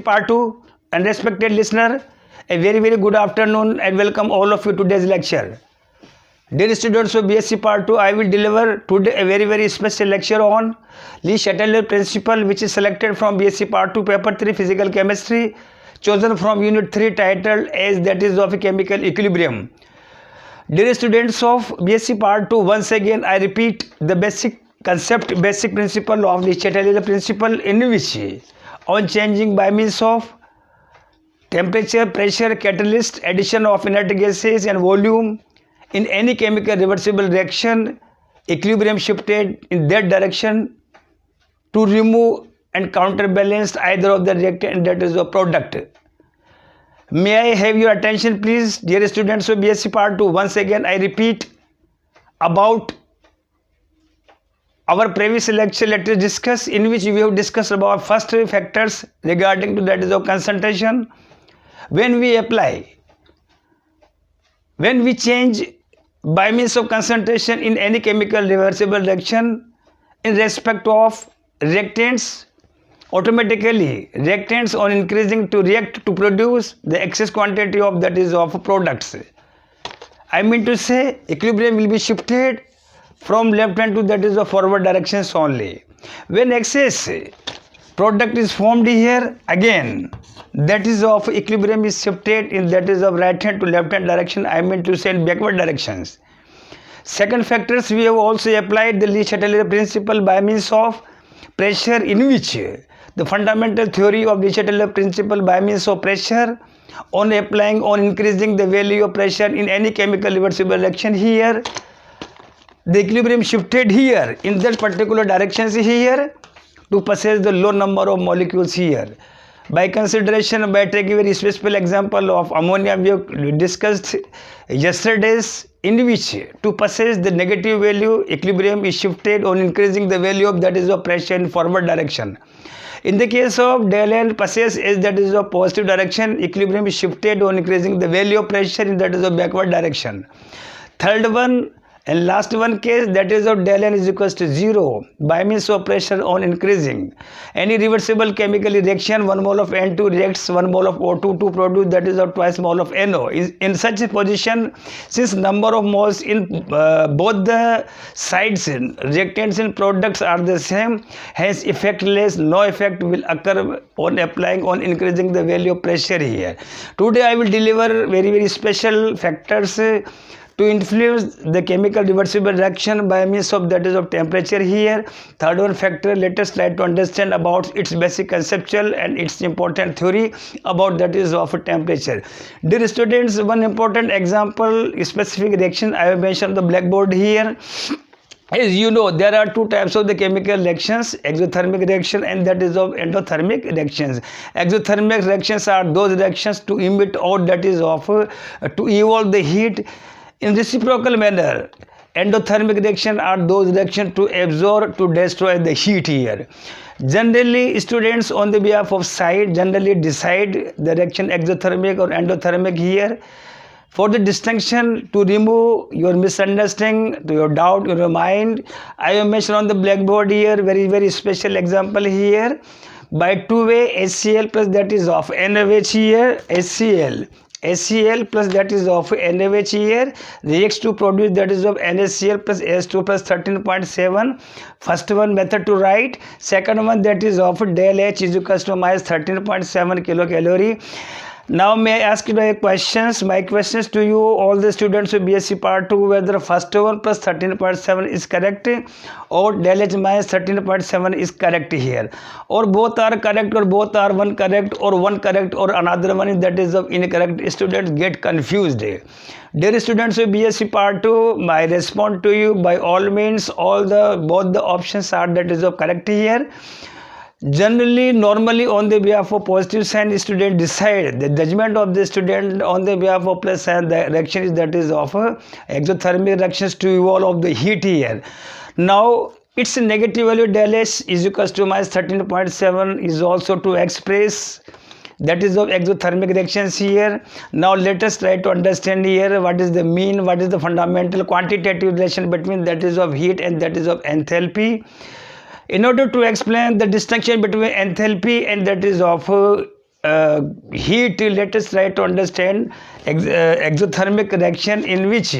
Part 2 and respected listener, a very good afternoon and welcome all of you to today's lecture. Dear students of BSc Part 2, I will deliver today a very special lecture on Le Chatelier principle, which is selected from BSc Part 2 Paper 3 Physical Chemistry, chosen from Unit 3 titled as that is of chemical equilibrium. Dear students of BSc Part 2, once again I repeat the basic concept, basic principle of Le Chatelier principle, in which on changing by means of temperature, pressure, catalyst, addition of inert gases and volume in any chemical reversible reaction, equilibrium shifted in that direction to remove and counterbalance either of the reactant that is the product. May I have your attention please, dear students of BSc Part 2. Once again I repeat about our previous lecture. Let us discuss, in which we have discussed about first factors regarding to that is of concentration. When we change by means of concentration in any chemical reversible reaction in respect of reactants, automatically reactants on increasing to react to produce the excess quantity of that is of products. I mean to say equilibrium will be shifted from left hand to that is the forward directions only. When excess product is formed here, again that is of equilibrium is shifted in that is of right hand to left hand direction, I mean to say in backward directions. Second factors, we have also applied the Le Chatelier principle by means of pressure, in which the fundamental theory of Le Chatelier principle by means of pressure on increasing the value of pressure in any chemical reversible reaction, here the equilibrium shifted here in that particular directions here to possess the low number of molecules here. By consideration, by taking a very special example of ammonia, we have discussed yesterday's, in which to possess the negative value, equilibrium is shifted on increasing the value of that is of pressure in forward direction. In the case of del N possess as that is of positive direction, equilibrium is shifted on increasing the value of pressure in that is of backward direction. Third one and last one case, that is of del N is equals to 0 by means of pressure on increasing any reversible chemical reaction, 1 mole of N2 reacts 1 mole of O2 to produce that is of twice mole of NO. In such a position, since number of moles in both the sides, reactants and products are the same, hence effectless, no effect will occur on applying on increasing the value of pressure here. Today I will deliver very special factors to influence the chemical reversible reaction by means of that is of temperature here. Third one factor, let us try to understand about its basic conceptual and its important theory about that is of temperature. Dear students, one important example, specific reaction I have mentioned on the blackboard here. As you know, there are two types of the chemical reactions, exothermic reaction and that is of endothermic reactions. Exothermic reactions are those reactions to emit out that is of to evolve the heat in reciprocal manner. Endothermic reaction are those reactions to absorb, to destroy the heat here. Generally, students on the behalf of side generally decide the reaction exothermic or endothermic here. For the distinction, to remove your misunderstanding, to your doubt in your mind, I have mentioned on the blackboard here very special example here. By two-way HCl plus that is of NaOH here, HCl plus that is of NaOH here reacts to produce that is of NaCl plus H2 plus 13.7. First one method to write. Second one, that is of del H is equals to minus 13.7 kilocalorie. Now may I ask you questions? My questions to you, all the students of BSc Part 2, whether first one plus 13.7 is correct or del H minus 13.7 is correct here, or both are correct, or both are one correct, or one correct or another one is that is of incorrect. Students get confused. Dear students of BSc Part 2, my response to you, by all means both the options are that is of correct here. Generally, normally on the behalf of positive sign, student decide the judgment of the student on the behalf of plus sign, the reaction is that is of exothermic reactions to evolve of the heat here. Now its negative value del H is equals to minus 13.7 is also to express that is of exothermic reactions here. Now let us try to understand here what is the mean, what is the fundamental quantitative relation between that is of heat and that is of enthalpy. In order to explain the distinction between enthalpy and that is of heat, let us try to understand exothermic reaction in which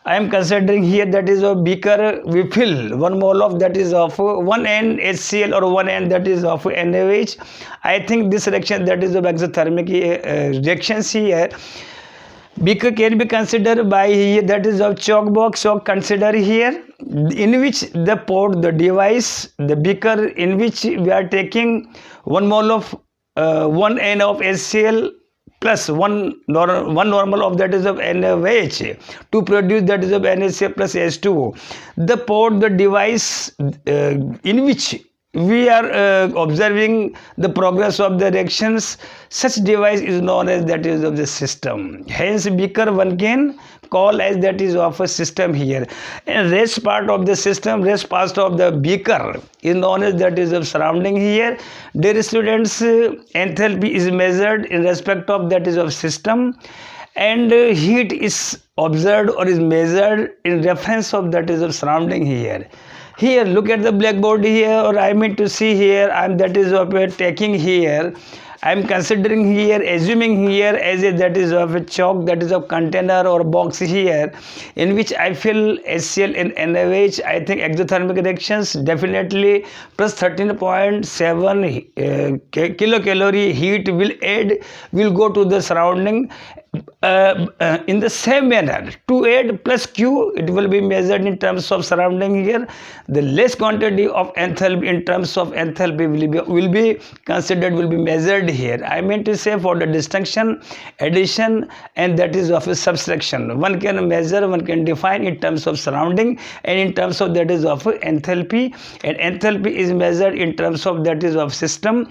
I am considering here that is a beaker. We fill 1 mole of that is of 1N HCl or 1N that is of NaOH. I think this reaction that is of exothermic reactions here. Beaker can be considered by here that is of chalk box. So consider here in which the port, the device, the beaker in which we are taking 1 mole of 1N of HCl plus one normal of that is of NaOH to produce that is of NaCl plus H2O. The port, the device in which we are observing the progress of the reactions, such device is known as that is of the system. Hence beaker one can call as that is of a system here, and rest part of the system, rest part of the beaker is known as that is of surrounding here. Dear students, enthalpy is measured in respect of that is of system, and heat is observed or is measured in reference of that is of surrounding here. Here look at the blackboard here, or I mean to see here, I am that is of taking here, I am considering here, assuming here as a that is of a chalk, that is of container or box here, in which I fill HCl and NaOH. I think exothermic reactions definitely plus 13.7 kilocalorie heat will go to the surrounding. In the same manner, 2.8 plus Q, it will be measured in terms of surrounding here. The less quantity of enthalpy in terms of enthalpy will be considered, will be measured here. I mean to say for the distinction, addition, and that is of a subtraction. One can measure, one can define in terms of surrounding and in terms of that is of enthalpy, and enthalpy is measured in terms of that is of system,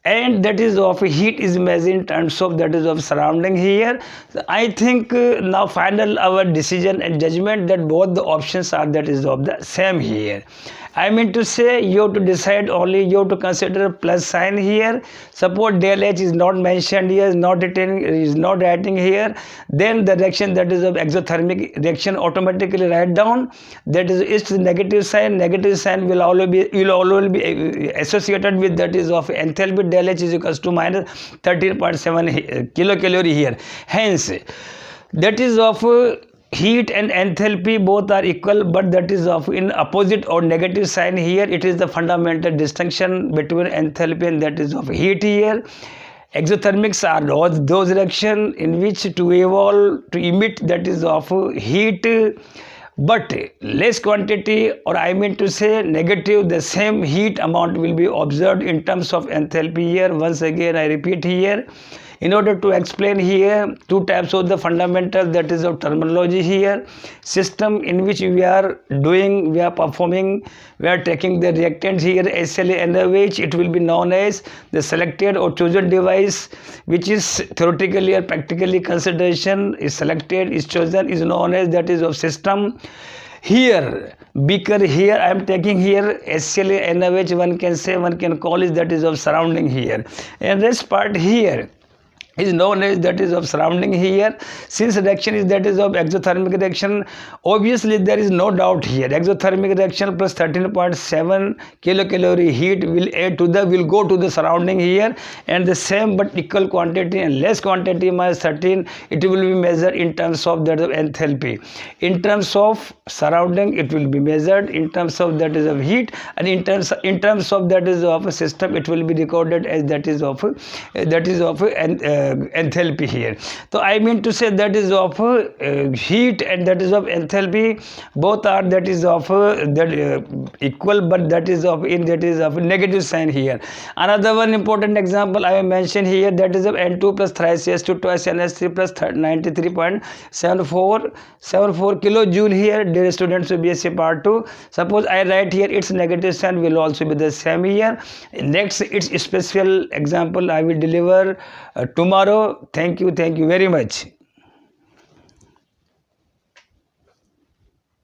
and that is of heat is measured in terms of that is of surrounding here. I think now final our decision and judgment that both the options are that is of the same here. I mean to say you have to decide only, you have to consider plus sign here. Suppose del H is not mentioned here, is not writing here, then the reaction that is of exothermic reaction automatically write down that is its negative sign will always be associated with that is of enthalpy. Del H is equals to minus 13.7 kilocalorie here. Hence that is of heat and enthalpy both are equal, but that is of in opposite or negative sign here. It is the fundamental distinction between enthalpy and that is of heat here. Exothermics are those reactions in which to evolve, to emit that is of heat, but less quantity, or I mean to say negative, the same heat amount will be observed in terms of enthalpy here. Once again I repeat here, in order to explain here two types of the fundamental that is of terminology here. System in which we are performing, we are taking the reactants here HCl and NaOH, it will be known as the selected or chosen device, which is theoretically or practically consideration is selected, is chosen, is known as that is of system. Here beaker here I am taking here HCl and NaOH, one can say, one can call is that is of surrounding here, and this part here is known as that is of surrounding here. Since reaction is that is of exothermic reaction, obviously there is no doubt here, exothermic reaction plus 13.7 kilocalorie heat will go to the surrounding here, and the same but equal quantity and less quantity minus 13, it will be measured in terms of that of enthalpy. In terms of surrounding it will be measured in terms of that is of heat, and in terms of that is of a system it will be recorded as that is of enthalpy here. So I mean to say that is of heat and that is of enthalpy both are that is of equal, but that is of negative sign here. Another one important example I will mention here, that is of N2 plus thrice S2 twice NH3 plus 93.74 kilojoule here. Dear students of BSc part 2, suppose I write here its negative sign will also be the same here. Next its special example I will deliver tomorrow. Thank you very much.